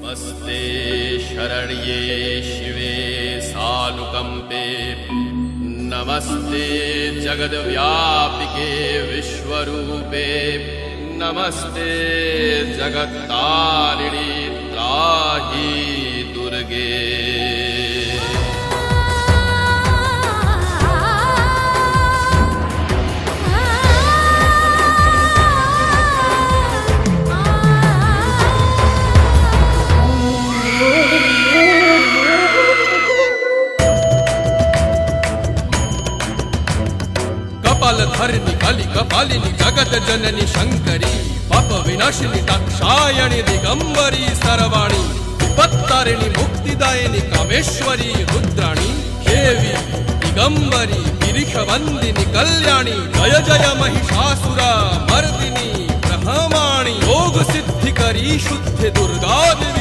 नमस्ते शरण्ये शिवे सानुकंपे, नमस्ते जगद्व्यापिके विश्वरूपे, नमस्ते जगत्तारिणी त्राहि दुर्गे। कपालधारिणी काली कपालिनी जगत जननी शंकरी, पाप विनाशिनी दाक्षायणी दिगंबरी सर्वाणी, विपत्तारिणी मुक्तिदायिनी कामेश्वरी रुद्राणी, देवी दिगंबरी गिरीशवंदिनी कल्याणी, जय जय महिषासुरा मर्दिनी ब्रह्माणी, योग सिद्धिकरी शुद्ध दुर्गा देवी।